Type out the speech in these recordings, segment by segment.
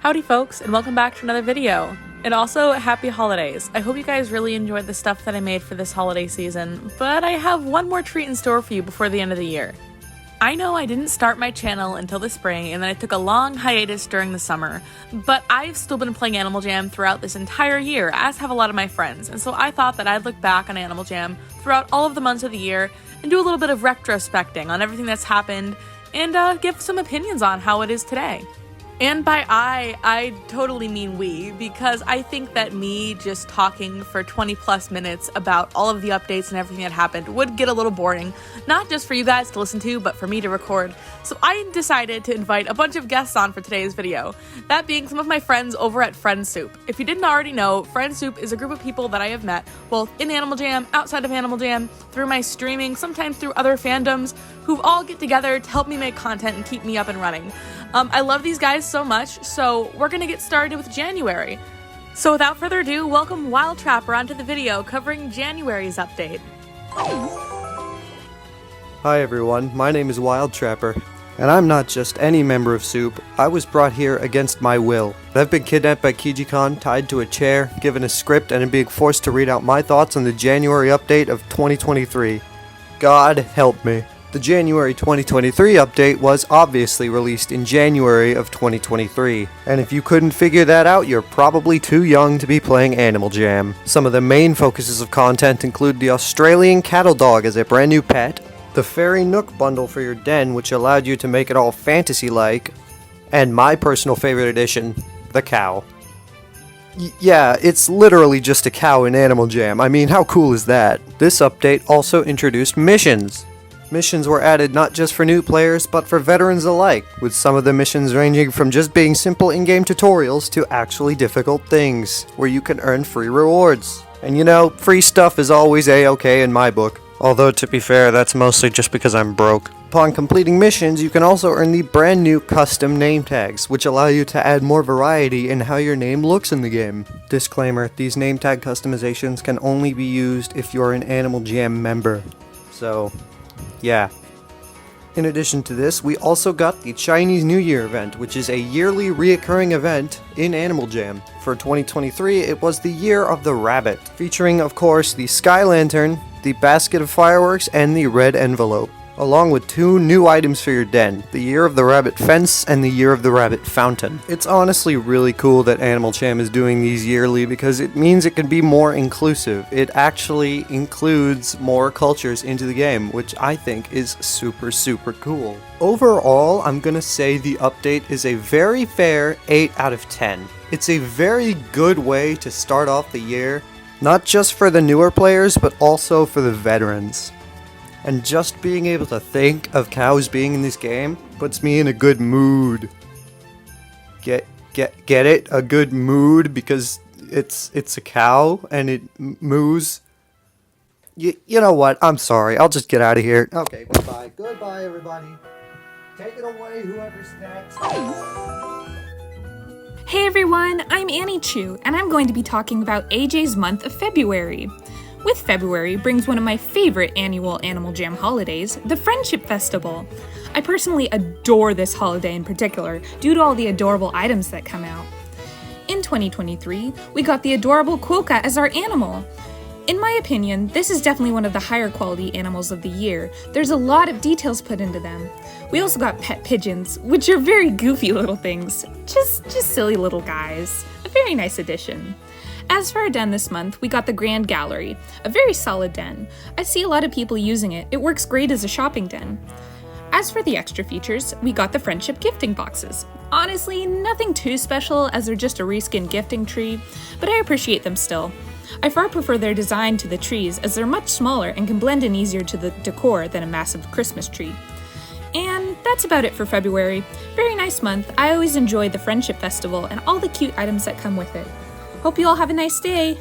Howdy folks, and welcome back to another video. And also, happy holidays. I hope you guys really enjoyed the stuff that I made for this holiday season, but I have one more treat in store for you before the end of the year. I know I didn't start my channel until the spring, and then I took a long hiatus during the summer, but I've still been playing Animal Jam throughout this entire year, as have a lot of my friends, and so I thought that I'd look back on Animal Jam throughout all of the months of the year and do a little bit of retrospecting on everything that's happened and give some opinions on how it is today. And by I totally mean we, because I think that me just talking for 20 plus minutes about all of the updates and everything that happened would get a little boring, not just for you guys to listen to, but for me to record. So I decided to invite a bunch of guests on for today's video, that being some of my friends over at Friend Soup. If you didn't already know, Friend Soup is a group of people that I have met, both in Animal Jam, outside of Animal Jam, through my streaming, sometimes through other fandoms, who all get together to help me make content and keep me up and running. I love these guys so much, so we're gonna get started with January. So without further ado, welcome Wild Trapper onto the video covering January's update. Hi everyone, my name is Wild Trapper, and I'm not just any member of Soup. I was brought here against my will. I've been kidnapped by KijiCon, tied to a chair, given a script, and am being forced to read out my thoughts on the January update of 2023. God help me. The January 2023 update was obviously released in January of 2023, and if you couldn't figure that out, you're probably too young to be playing Animal Jam. Some of the main focuses of content include the Australian cattle dog as a brand new pet, the Fairy Nook bundle for your den, which allowed you to make it all fantasy-like, and my personal favorite addition, the cow. Yeah, it's literally just a cow in Animal Jam. I mean, how cool is that? This update also introduced missions. Missions were added not just for new players, but for veterans alike, with some of the missions ranging from just being simple in-game tutorials to actually difficult things, where you can earn free rewards. And you know, free stuff is always a-okay in my book. Although, to be fair, that's mostly just because I'm broke. Upon completing missions, you can also earn the brand new custom name tags, which allow you to add more variety in how your name looks in the game. Disclaimer, these name tag customizations can only be used if you're an Animal Jam member. So, yeah. In addition to this, we also got the Chinese New Year event, which is a yearly reoccurring event in Animal Jam. For 2023, it was the Year of the Rabbit, featuring, of course, the Sky Lantern, the basket of fireworks, and the red envelope, along with two new items for your den, the Year of the Rabbit Fence and the Year of the Rabbit Fountain. It's honestly really cool that Animal Jam is doing these yearly because it means it can be more inclusive. It actually includes more cultures into the game, which I think is super cool. Overall, I'm gonna say the update is a very fair 8 out of 10. It's a very good way to start off the year, not just for the newer players, but also for the veterans. And just being able to think of cows being in this game puts me in a good mood. Get it? A good mood because it's a cow and it moos. You know what? I'm sorry. I'll just get out of here. Okay, goodbye. Goodbye, everybody. Take it away, whoever's next. Hey everyone, I'm Annie Chu, and I'm going to be talking about AJ's month of February. With February brings one of my favorite annual Animal Jam holidays, the Friendship Festival. I personally adore this holiday in particular, due to all the adorable items that come out. In 2023, we got the adorable Quokka as our animal. In my opinion, this is definitely one of the higher quality animals of the year. There's a lot of details put into them. We also got pet pigeons, which are very goofy little things. Just silly little guys. A very nice addition. As for our den this month, we got the Grand Gallery, a very solid den. I see a lot of people using it. It works great as a shopping den. As for the extra features, we got the Friendship gifting boxes. Honestly, nothing too special as they're just a reskin gifting tree, but I appreciate them still. I far prefer their design to the trees as they're much smaller and can blend in easier to the decor than a massive Christmas tree. And that's about it for February. Very nice month. I always enjoy the Friendship Festival and all the cute items that come with it. Hope you all have a nice day.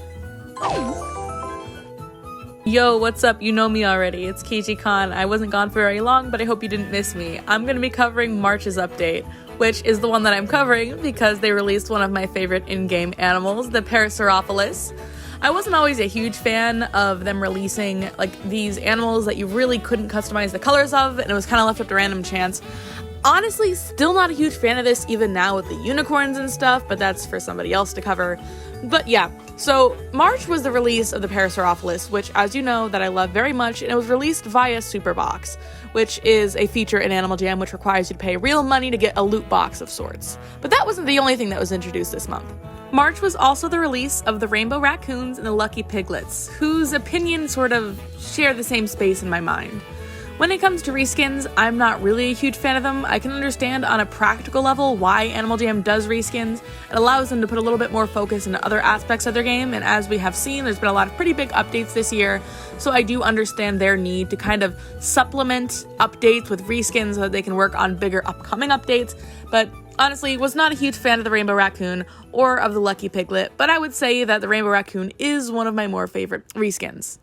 Yo, what's up? You know me already. It's KijiCon. I wasn't gone for very long, but I hope you didn't miss me. I'm going to be covering March's update, which is the one that I'm covering because they released one of my favorite in-game animals, the Parasaurolophus. I wasn't always a huge fan of them releasing like these animals that you really couldn't customize the colors of, and it was kind of left up to random chance. Honestly, still not a huge fan of this even now with the unicorns and stuff, but that's for somebody else to cover. But yeah, so March was the release of the Parasaurolophus, which, as you know, that I love very much, and it was released via Superbox, which is a feature in Animal Jam which requires you to pay real money to get a loot box of sorts. But that wasn't the only thing that was introduced this month. March was also the release of the Rainbow Raccoons and the Lucky Piglets, whose opinions sort of share the same space in my mind. When it comes to reskins, I'm not really a huge fan of them. I can understand on a practical level why Animal Jam does reskins. It allows them to put a little bit more focus into other aspects of their game, and as we have seen, there's been a lot of pretty big updates this year, so I do understand their need to kind of supplement updates with reskins so that they can work on bigger upcoming updates, but honestly, was not a huge fan of the Rainbow Raccoon or of the Lucky Piglet, but I would say that the Rainbow Raccoon is one of my more favorite reskins.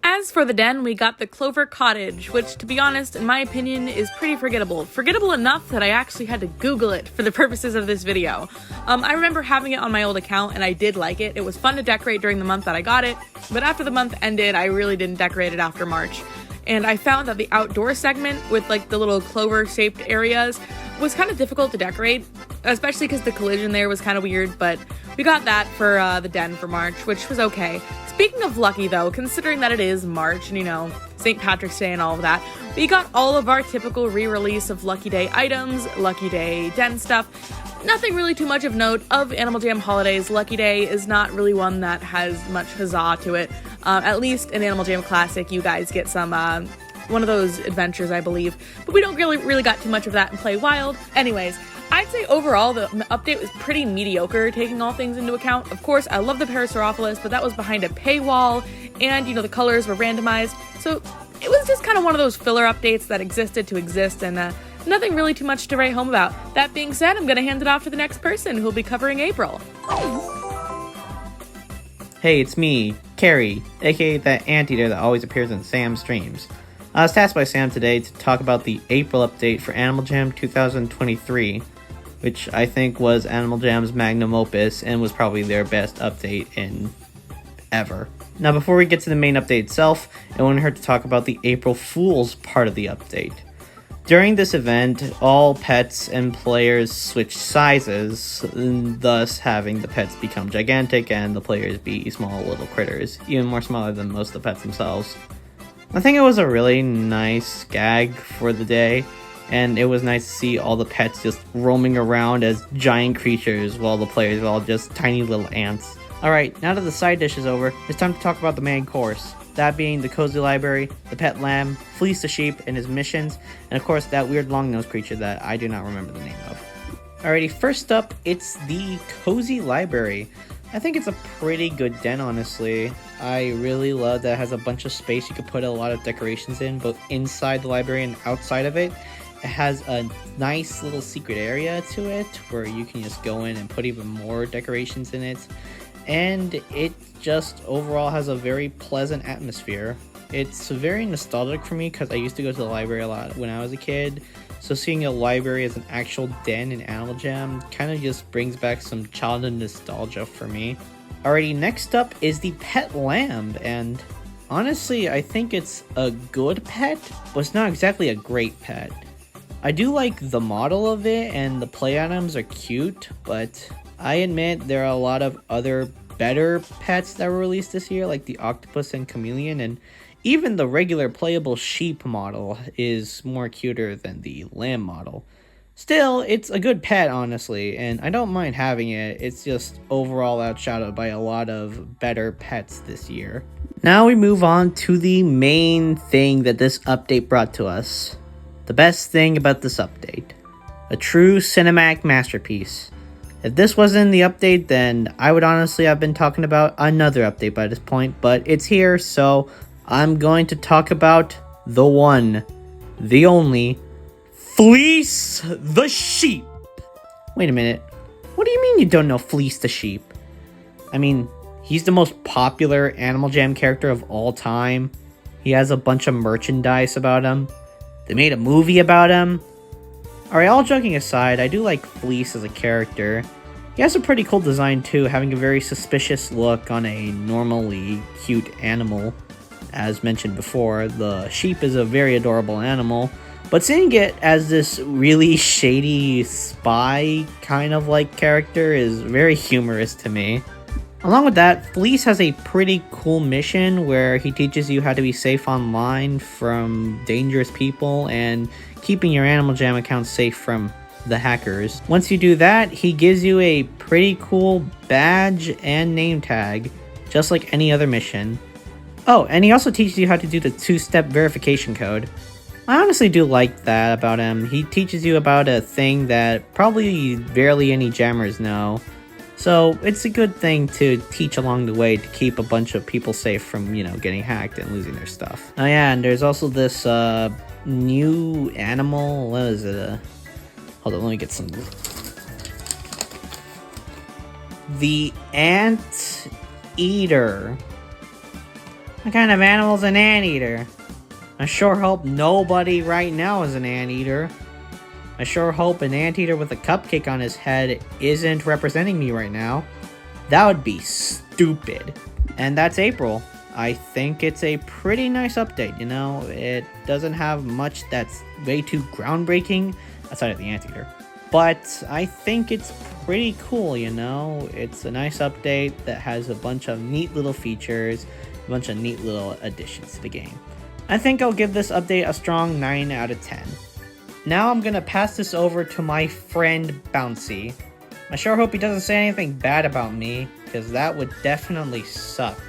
As for the den, we got the Clover Cottage, which, to be honest, in my opinion, is pretty forgettable. Forgettable enough that I actually had to Google it for the purposes of this video. I remember having it on my old account, and I did like it. It was fun to decorate during the month that I got it, but after the month ended, I really didn't decorate it after March. And I found that the outdoor segment with like the little clover-shaped areas was kind of difficult to decorate, especially because the collision there was kind of weird, but we got that for the den for March, which was okay. Speaking of lucky though, considering that it is March and, you know, St. Patrick's Day and all of that, we got all of our typical re-release of Lucky Day items, Lucky Day den stuff. Nothing really too much of note of Animal Jam holidays. Lucky Day is not really one that has much huzzah to it. At least in Animal Jam Classic, you guys get some one of those adventures, I believe. But we don't really got too much of that in Play Wild. Anyways, I'd say overall the update was pretty mediocre, taking all things into account. Of course, I love the Parasaurolophus, but that was behind a paywall, and, you know, the colors were randomized. So it was just kind of one of those filler updates that existed to exist, and nothing really too much to write home about. That being said, I'm going to hand it off to the next person who'll be covering April. Hey, it's me, Carrie, aka that anteater that always appears in Sam's streams. I was tasked by Sam today to talk about the April update for Animal Jam 2023, which I think was Animal Jam's magnum opus and was probably their best update in ever. Now, before we get to the main update itself, it wouldn't hurt to talk about the April Fool's part of the update. During this event, all pets and players switch sizes, thus having the pets become gigantic and the players be small little critters, even more smaller than most of the pets themselves. I think it was a really nice gag for the day, and it was nice to see all the pets just roaming around as giant creatures while the players were all just tiny little ants. Alright, now that the side dish is over, it's time to talk about the main course. That being the Cozy Library, the Pet Lamb, Fleece the Sheep and his missions, and of course that weird long-nosed creature that I do not remember the name of. Alrighty, first up, it's the Cozy Library. I think it's a pretty good den, honestly. I really love that it has a bunch of space you can put a lot of decorations in, both inside the library and outside of it. It has a nice little secret area to it, where you can just go in and put even more decorations in it. And it just overall has a very pleasant atmosphere. It's very nostalgic for me because I used to go to the library a lot when I was a kid. So seeing a library as an actual den in Animal Jam kind of just brings back some childhood nostalgia for me. Alrighty, next up is the Pet Lamb, and honestly I think it's a good pet, but it's not exactly a great pet. I do like the model of it and the play items are cute, but I admit there are a lot of other better pets that were released this year, like the octopus and chameleon, and even the regular playable sheep model is more cuter than the lamb model. Still, it's a good pet, honestly, and I don't mind having it. It's just overall outshadowed by a lot of better pets this year. Now we move on to the main thing that this update brought to us. The best thing about this update. A true cinematic masterpiece. If this wasn't the update, then I would honestly have been talking about another update by this point, but it's here, so I'm going to talk about the one, the only, Fleece the Sheep. Wait a minute, what do you mean you don't know Fleece the Sheep? I mean, he's the most popular Animal Jam character of all time. He has a bunch of merchandise about him. They made a movie about him. Alright, all joking aside, I do like Fleece as a character. He has a pretty cool design too, having a very suspicious look on a normally cute animal. As mentioned before, the sheep is a very adorable animal, But seeing it as this really shady spy kind of like character is very humorous to me. Along with that, Fleece has a pretty cool mission where he teaches you how to be safe online from dangerous people and keeping your Animal Jam account safe from the hackers. Once you do that, he gives you a pretty cool badge and name tag, just like any other mission. Oh, and he also teaches you how to do the 2-step verification code. I honestly do like that about him. He teaches you about a thing that probably barely any jammers know. So it's a good thing to teach along the way to keep a bunch of people safe from, getting hacked and losing their stuff. Oh yeah, and there's also this new animal. What is it? Hold on, let me get some. The Ant Eater. What kind of animal's an anteater? I sure hope nobody right now is an anteater. I sure hope an anteater with a cupcake on his head isn't representing me right now. That would be stupid. And that's April. I think it's a pretty nice update, It doesn't have much that's way too groundbreaking, outside of the anteater. But I think it's pretty cool, It's a nice update that has a bunch of neat little features, a bunch of neat little additions to the game. I think I'll give this update a strong 9 out of 10. Now I'm gonna pass this over to my friend Bouncy. I sure hope he doesn't say anything bad about me, because that would definitely suck.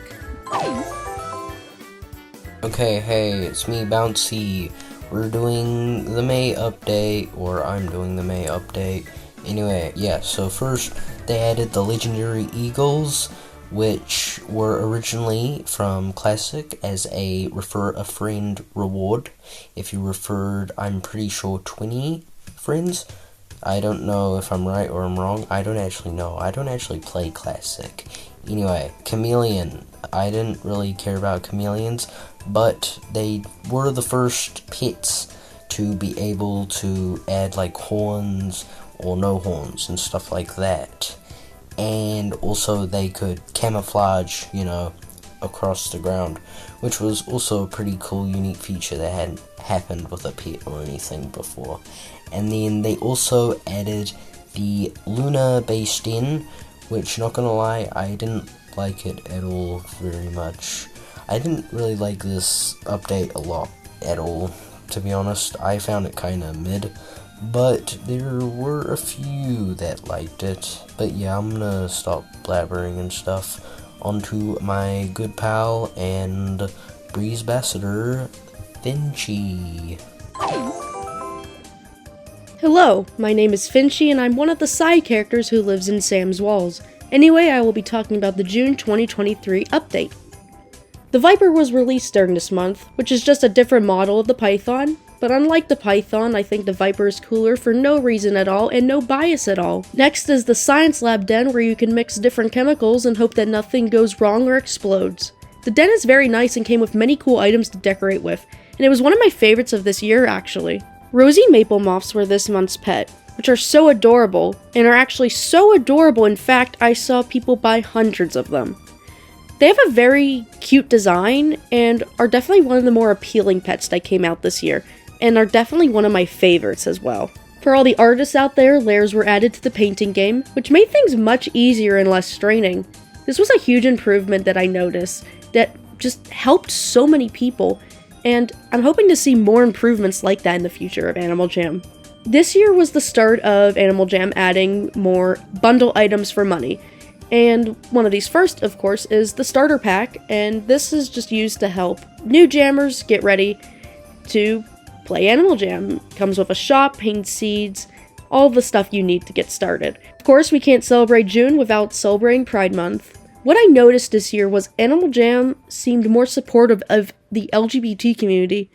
Okay, hey, it's me, Bouncy. We're doing the May update, or I'm doing the May update. Anyway, yeah, so first they added the legendary eagles, which were originally from Classic as a refer a friend reward. If you referred, I'm pretty sure 20 friends. I don't know if I'm right or I'm wrong. I don't actually know. I don't actually play Classic. Anyway, Chameleon. I didn't really care about chameleons, but they were the first pets to be able to add like horns or no horns and stuff like that. And also they could camouflage, across the ground, which was also a pretty cool, unique feature that hadn't happened with a pet or anything before. And then they also added the Luna based in, which, not gonna lie, I didn't like it at all very much. I didn't really like this update a lot at all, to be honest. I found it kinda mid. But there were a few that liked it. But yeah, I'm gonna stop blabbering and stuff. Onto my good pal and Breeze Ambassador, Finchy. Hello, my name is Finchy and I'm one of the side characters who lives in Sam's Walls. Anyway, I will be talking about the June 2023 update. The Viper was released during this month, which is just a different model of the Python. But unlike the Python, I think the Viper is cooler for no reason at all and no bias at all. Next is the Science Lab Den, where you can mix different chemicals and hope that nothing goes wrong or explodes. The den is very nice and came with many cool items to decorate with, and it was one of my favorites of this year actually. Rosy maple moths were this month's pet, which are so adorable, and are actually so adorable in fact I saw people buy hundreds of them. They have a very cute design, and are definitely one of the more appealing pets that came out this year, and are definitely one of my favorites as well. For all the artists out there, layers were added to the painting game, which made things much easier and less straining. This was a huge improvement that I noticed, that just helped so many people, and I'm hoping to see more improvements like that in the future of Animal Jam. This year was the start of Animal Jam adding more bundle items for money, and one of these first, of course, is the starter pack, and this is just used to help new jammers get ready to play Animal Jam. Comes with a shop, paint seeds, all the stuff you need to get started. Of course, we can't celebrate June without celebrating Pride Month. What I noticed this year was Animal Jam seemed more supportive of the LGBT community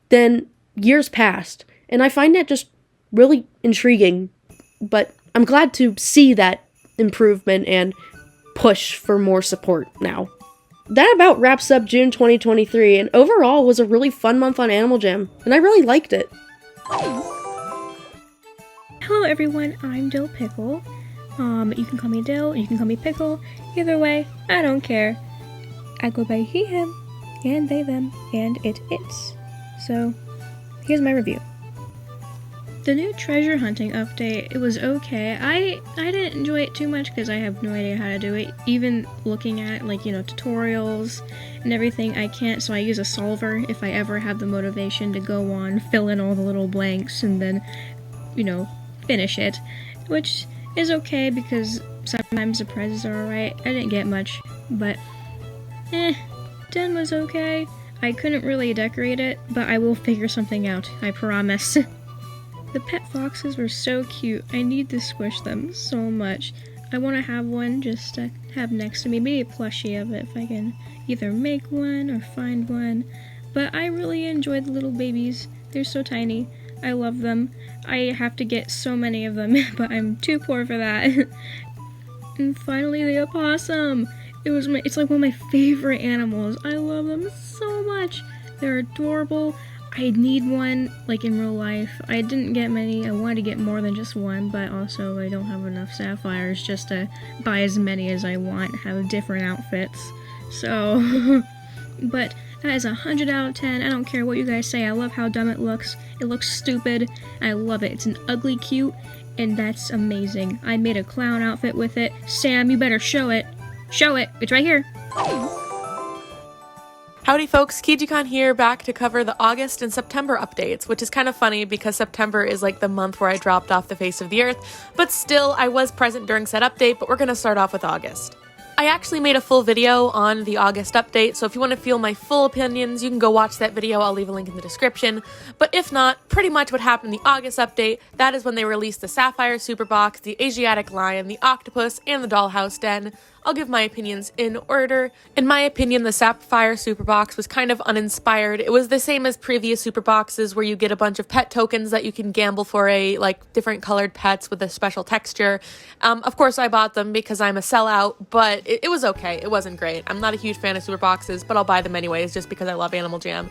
than years past, and I find that just really intriguing, but I'm glad to see that improvement and push for more support now. That about wraps up June 2023, and overall was a really fun month on Animal Jam, and I really liked it. Hello everyone, I'm Dill Pickle. You can call me Dill, you can call me Pickle. Either way, I don't care. I go by he, him, and they, them, and it, its. So, here's my review. The new treasure hunting update, it was okay. I didn't enjoy it too much because I have no idea how to do it. Even looking at tutorials and everything, I can't, so I use a solver if I ever have the motivation to go on, fill in all the little blanks, and then, finish it. Which is okay because sometimes the prizes are alright. I didn't get much, but 10 was okay. I couldn't really decorate it, but I will figure something out, I promise. The pet foxes were so cute. I need to squish them so much. I want to have one just to have next to me, maybe a plushie of it if I can either make one or find one. But I really enjoy the little babies. They're so tiny. I love them. I have to get so many of them, but I'm too poor for that. And finally the opossum. It's like one of my favorite animals. I love them so much. They're adorable. I need one, in real life. I didn't get many. I wanted to get more than just one, but also I don't have enough sapphires just to buy as many as I want, have different outfits. So, but that is 100 out of 10. I don't care what you guys say. I love how dumb it looks. It looks stupid. I love it. It's an ugly cute, and that's amazing. I made a clown outfit with it. Sam, you better show it. Show it. It's right here. Howdy folks, KijiCon here, back to cover the August and September updates, which is kind of funny because September is like the month where I dropped off the face of the earth, but still I was present during said update, but we're going to start off with August. I actually made a full video on the August update, so if you want to feel my full opinions, you can go watch that video. I'll leave a link in the description. But if not, pretty much what happened in the August update, that is when they released the Sapphire Super Box, the Asiatic Lion, the Octopus, and the Dollhouse Den. I'll give my opinions in order. In my opinion, the Sapphire Super Box was kind of uninspired. It was the same as previous Super Boxes where you get a bunch of pet tokens that you can gamble for different colored pets with a special texture. Of course, I bought them because I'm a sellout, but it was okay. It wasn't great. I'm not a huge fan of Super Boxes, but I'll buy them anyways just because I love Animal Jam.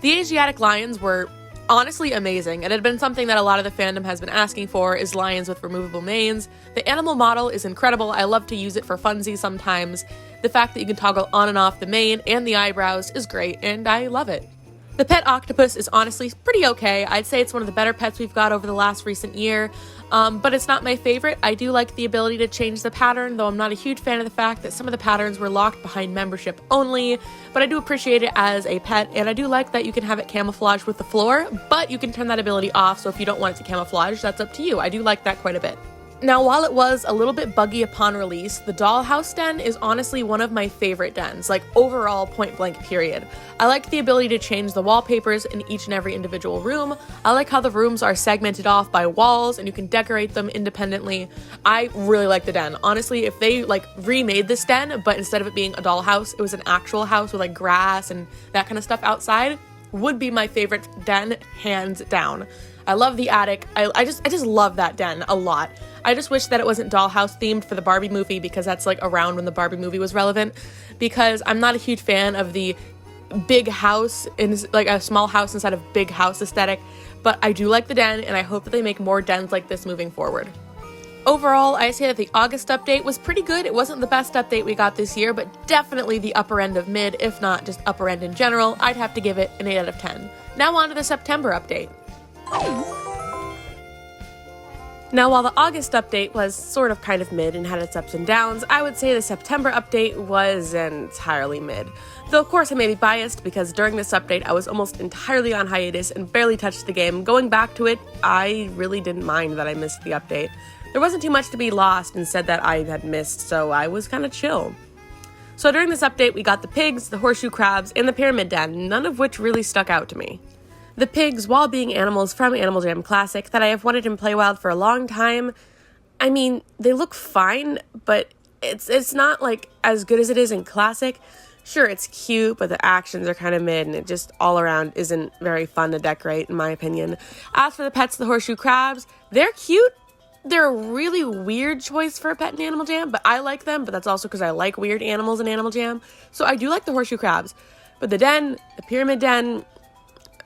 The Asiatic Lions were honestly amazing. It had been something that a lot of the fandom has been asking for, is lions with removable manes. The animal model is incredible. I love to use it for funsies sometimes. The fact that you can toggle on and off the mane and the eyebrows is great, and I love it. The pet octopus is honestly pretty okay. I'd say it's one of the better pets we've got over the last recent year, but it's not my favorite. I do like the ability to change the pattern, though I'm not a huge fan of the fact that some of the patterns were locked behind membership only, but I do appreciate it as a pet, and I do like that you can have it camouflage with the floor, but you can turn that ability off, so if you don't want it to camouflage, that's up to you. I do like that quite a bit. Now, while it was a little bit buggy upon release, the Dollhouse Den is honestly one of my favorite dens, overall point blank period. I like the ability to change the wallpapers in each and every individual room. I like how the rooms are segmented off by walls and you can decorate them independently. I really like the den. Honestly, if they remade this den, but instead of it being a dollhouse, it was an actual house with grass and that kind of stuff outside, would be my favorite den, hands down. I love the attic. I just love that den a lot. I just wish that it wasn't dollhouse themed for the Barbie movie because that's around when the Barbie movie was relevant, because I'm not a huge fan of the big house in a small house inside of big house aesthetic, but I do like the den and I hope that they make more dens like this moving forward. Overall, I say that the August update was pretty good. It wasn't the best update we got this year, but definitely the upper end of mid, if not just upper end in general. I'd have to give it an 8 out of 10. Now on to the September update. Now, while the August update was sort of kind of mid and had its ups and downs, I would say the September update was entirely mid. Though, of course, I may be biased because during this update, I was almost entirely on hiatus and barely touched the game. Going back to it, I really didn't mind that I missed the update. There wasn't too much to be lost and said that I had missed, so I was kind of chill. So during this update, we got the pigs, the horseshoe crabs, and the pyramid den, none of which really stuck out to me. The pigs, while being animals from Animal Jam Classic that I have wanted in Playwild for a long time, I mean, they look fine, but it's not as good as it is in Classic. Sure, it's cute, but the actions are kind of mid, and it just all around isn't very fun to decorate, in my opinion. As for the pets, the horseshoe crabs, they're cute. They're a really weird choice for a pet in Animal Jam, but I like them, but that's also because I like weird animals in Animal Jam. So I do like the horseshoe crabs. But the den, the pyramid den,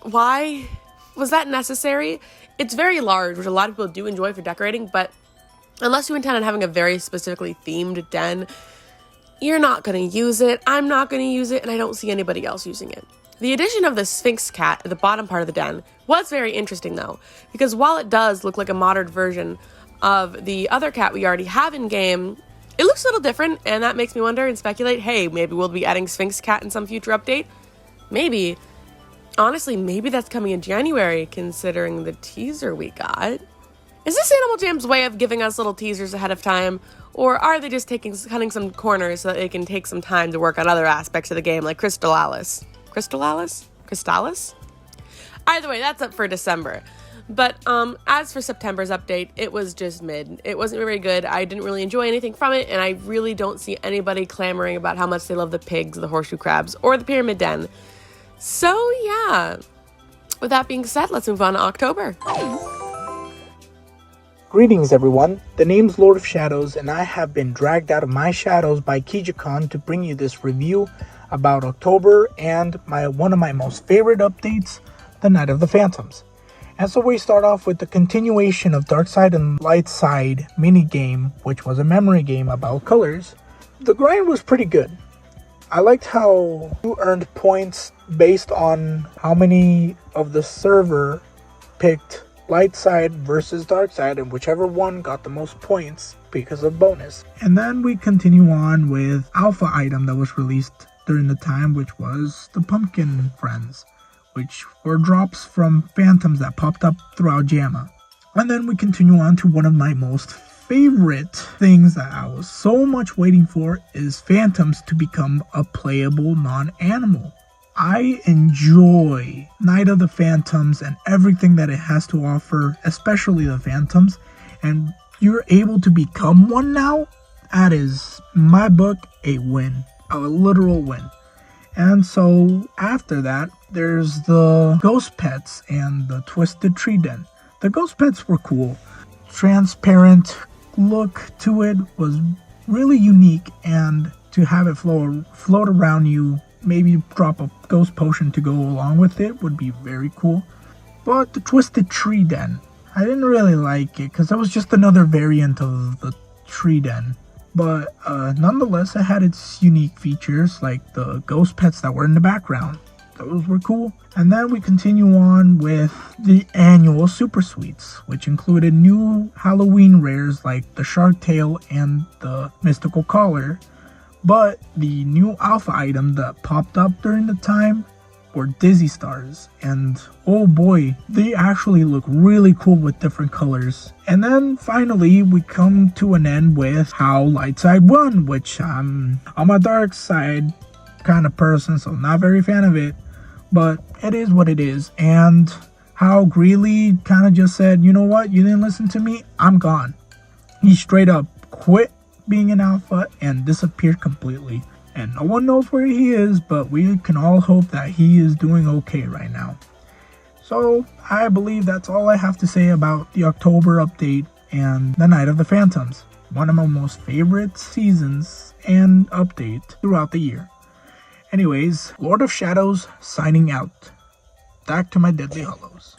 why was that necessary? It's very large, which a lot of people do enjoy for decorating, but unless you intend on having a very specifically themed den, you're not going to use it. I'm not going to use it, and I don't see anybody else using it. The addition of the Sphinx cat at the bottom part of the den was very interesting though, because while it does look like a modern version of the other cat we already have in game, it looks a little different, and that makes me wonder and speculate, hey, maybe we'll be adding Sphinx cat in some future update? Maybe. Honestly, maybe that's coming in January, considering the teaser we got. Is this Animal Jam's way of giving us little teasers ahead of time, or are they just cutting some corners so that they can take some time to work on other aspects of the game, like Crystalis? Either way, that's up for December. But as for September's update, it was just mid. It wasn't very good. I didn't really enjoy anything from it, and I really don't see anybody clamoring about how much they love the pigs, the horseshoe crabs, or the pyramid den. So yeah, with that being said, let's move on to October. Greetings everyone, the name's Lord of Shadows, and I have been dragged out of my shadows by KijiCon to bring you this review about October and one of my most favorite updates, the Night of the Phantoms. And so we start off with the continuation of Dark Side and Light Side minigame, which was a memory game about colors. The grind was pretty good. I liked how you earned points based on how many of the server picked Light Side versus Dark Side, and whichever one got the most points because of bonus. And then we continue on with alpha item that was released during the time, which was the Pumpkin Friends, which were drops from phantoms that popped up throughout JAMA. And then we continue on to one of my most favorite things that I was so much waiting for, is phantoms to become a playable non-animal. I enjoy Night of the Phantoms and everything that it has to offer, especially the phantoms, and you're able to become one now. That is, in my book, a win, a literal win. And so after that, there's the Ghost Pets and the Twisted Tree Den. The Ghost Pets were cool. Transparent look to it was really unique, and to have it float around you, maybe drop a ghost potion to go along with it, would be very cool. But the Twisted Tree Den, I didn't really like it because that was just another variant of the Tree Den. But nonetheless, it had its unique features, like the ghost pets that were in the background. Those were cool. And then we continue on with the annual Super Sweets, which included new Halloween rares like the Shark Tail and the Mystical Collar. But the new alpha item that popped up during the time were Dizzy Stars, and oh boy, they actually look really cool with different colors. And then finally we come to an end with how Light Side won, which I'm a dark side kind of person, so not very fan of it, but it is what it is. And how Greeley kind of just said, you know what, you didn't listen to me, I'm gone. He straight up quit being an alpha and disappeared completely. And no one knows where he is, but we can all hope that he is doing okay right now. So I believe that's all I have to say about the October update and the Night of the Phantoms, one of my most favorite seasons and update throughout the year. Anyways, Lord of Shadows signing out. Back to my Deadly Hollows.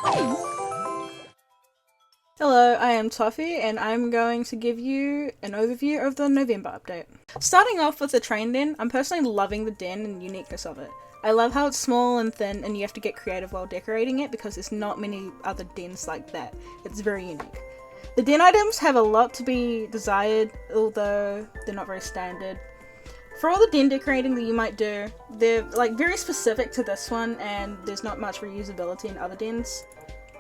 Hello, I am Toffee, and I'm going to give you an overview of the November update. Starting off with the train den, I'm personally loving the den and uniqueness of it. I love how it's small and thin, and you have to get creative while decorating it because there's not many other dens like that. It's very unique. The den items have a lot to be desired, although they're not very standard. For all the den decorating that you might do, they're very specific to this one, and there's not much reusability in other dens,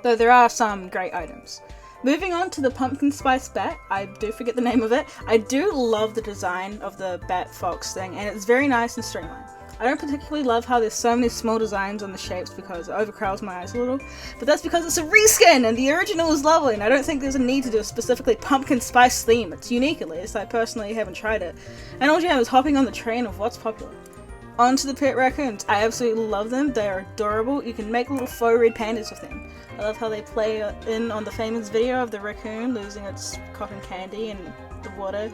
though there are some great items. Moving on to the pumpkin spice bat, I do forget the name of it. I do love the design of the bat fox thing, and it's very nice and streamlined. I don't particularly love how there's so many small designs on the shapes because it overcrowds my eyes a little, but that's because it's a reskin and the original is lovely, and I don't think there's a need to do a specifically pumpkin spice theme. It's unique at least. I personally haven't tried it. And all I was hopping on the train of what's popular. On to the pet raccoons. I absolutely love them. They are adorable. You can make little faux red pandas with them. I love how they play in on the famous video of the raccoon losing its cotton candy in the water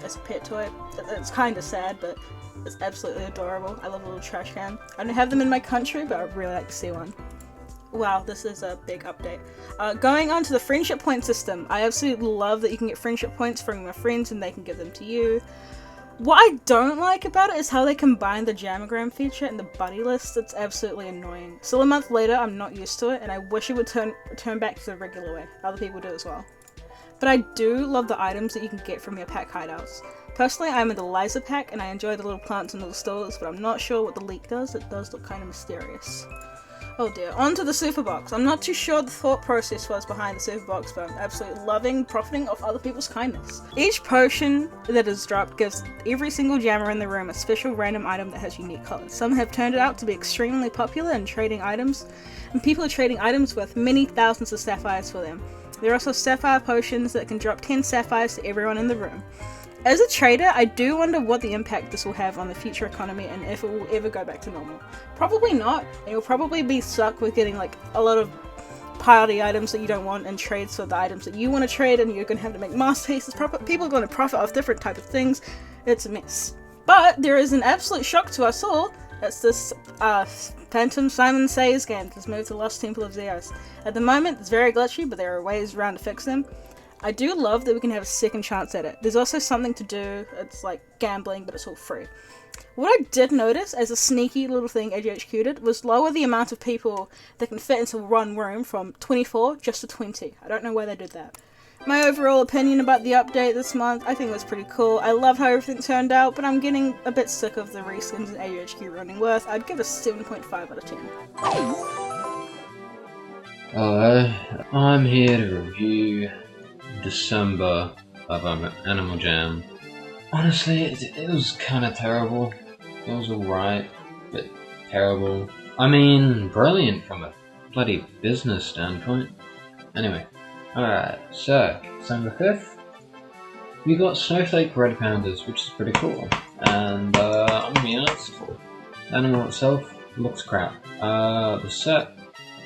as a pet toy. It's kind of sad, but it's absolutely adorable. I love a little trash can. I don't have them in my country, but I'd really like to see one. Wow, this is a big update. Going on to the friendship point system. I absolutely love that you can get friendship points from your friends and they can give them to you. What I don't like about it is how they combine the Jamagram feature and the buddy list. It's absolutely annoying. Still a month later, I'm not used to it, and I wish it would turn back to the regular way. Other people do as well. But I do love the items that you can get from your pack hideouts. Personally, I'm in the Liza pack, and I enjoy the little plants and little stores, but I'm not sure what the leak does. It does look kind of mysterious. Oh dear, on to the super box. I'm not too sure the thought process was behind the super box, but I'm absolutely loving profiting off other people's kindness. Each potion that is dropped gives every single jammer in the room a special random item that has unique colors. Some have turned out to be extremely popular in trading items, and people are trading items worth many thousands of sapphires for them. There are also sapphire potions that can drop 10 sapphires to everyone in the room. As a trader, I do wonder what the impact this will have on the future economy and if it will ever go back to normal. Probably not, and you'll probably be stuck with getting like a lot of party items that you don't want and trades for the items that you want to trade, and you're going to have to make masterpieces. People are going to profit off different types of things. It's a mess. But there is an absolute shock to us all. It's this Phantom Simon Says game that's moved to the Lost Temple of Zeus. At the moment, it's very glitchy, but there are ways around to fix them. I do love that we can have a second chance at it. There's also something to do. It's like gambling, but it's all free. What I did notice as a sneaky little thing AGHQ did was lower the amount of people that can fit into one room from 24 just to 20. I don't know why they did that. My overall opinion about the update this month, I think it was pretty cool. I love how everything turned out, but I'm getting a bit sick of the reskins and AGHQ running worth. I'd give it a 7.5 out of 10. Hello, I'm here to review December of Animal Jam. Honestly, it was kind of terrible. It was alright, but terrible. I mean, brilliant from a bloody business standpoint. Anyway, alright, so, December 5th, we got Snowflake Red Pandas, which is pretty cool. And, I'm gonna be honest, the animal itself looks crap. The set,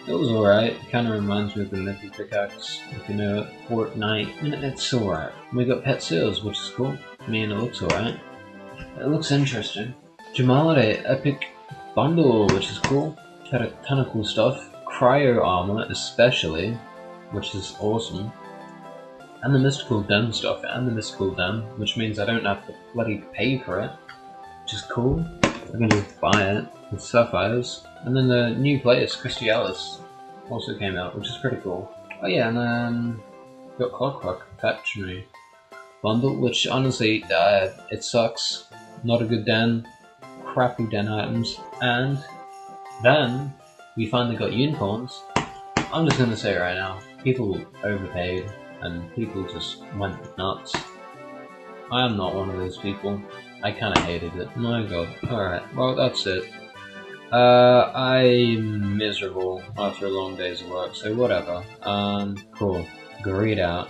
it was alright. It kind of reminds me of the Mythic Pickaxe, if you know it, Fortnite, and it's alright. We got Pet Seals, which is cool. I mean, it looks alright. It looks interesting. Jamalade Epic Bundle, which is cool. Had a ton of cool stuff. Cryo Armor, especially, which is awesome. And the Mystical Den stuff, and the Mystical Den, which means I don't have to bloody pay for it, which is cool. I can just buy it with sapphires. And then the new players, Christialis, also came out, which is pretty cool. Oh yeah, and then got Clockwork Confectionery Bundle, which honestly, it sucks. Not a good den, crappy den items. And then we finally got unicorns. I'm just gonna say right now, people overpaid and people just went nuts. I am not one of those people. I kinda hated it. My god. Alright, well that's it. I'm miserable after a long day's of work, so whatever. Cool. Greed out.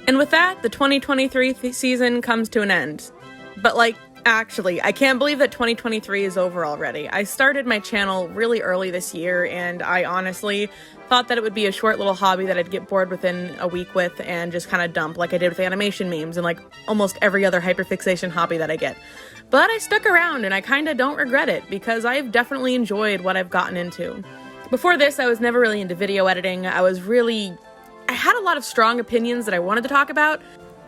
And with that, the 2023 season comes to an end. But actually, I can't believe that 2023 is over already. I started my channel really early this year, and I honestly thought that it would be a short little hobby that I'd get bored within a week with and just kind of dump like I did with animation memes and like almost every other hyperfixation hobby that I get. But I stuck around, and I kind of don't regret it, because I've definitely enjoyed what I've gotten into. Before this, I was never really into video editing. I had a lot of strong opinions that I wanted to talk about,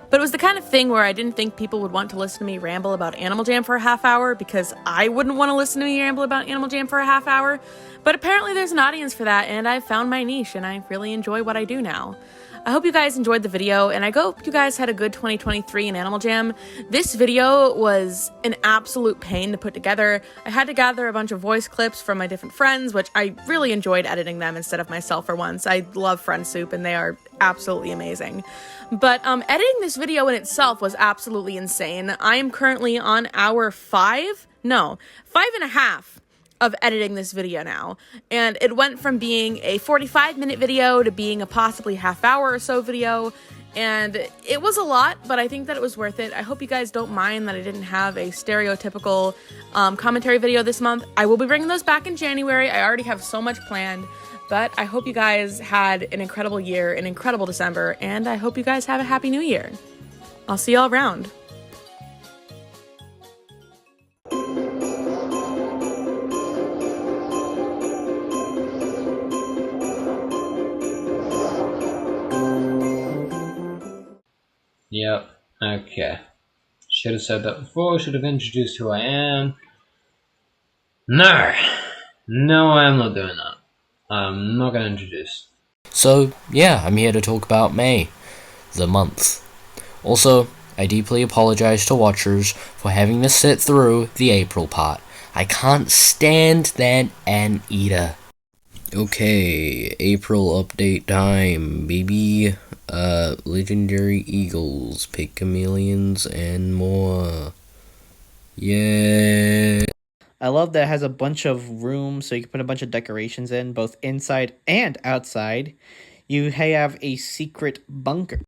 but it was the kind of thing where I didn't think people would want to listen to me ramble about Animal Jam for a half hour, because I wouldn't want to listen to me ramble about Animal Jam for a half hour. But apparently there's an audience for that, and I've found my niche, and I really enjoy what I do now. I hope you guys enjoyed the video, and I hope you guys had a good 2023 in Animal Jam. This video was an absolute pain to put together. I had to gather a bunch of voice clips from my different friends, which I really enjoyed editing them instead of myself for once. I love Friend Soup, and they are absolutely amazing. But editing this video in itself was absolutely insane. I am currently on hour 5.5 of editing this video now, and it went from being a 45-minute video to being a possibly half-hour or so video, and it was a lot, but I think that it was worth it. I hope you guys don't mind that I didn't have a stereotypical commentary video this month. I will be bringing those back in January. I already have so much planned, but I hope you guys had an incredible year, an incredible December, and I hope you guys have a happy new year. I'll see y'all around. Yep, Okay. Should have said that before, should have introduced who I am. No! No, I'm not doing that. I'm not gonna introduce. So, yeah, I'm here to talk about May, the month. Also, I deeply apologize to watchers for having to sit through the April part. I can't stand that anteater. Okay, April update time, baby. Legendary Eagles, Pick Chameleons, and more. Yeah. I love that it has a bunch of rooms so you can put a bunch of decorations in, both inside and outside. You have a secret bunker.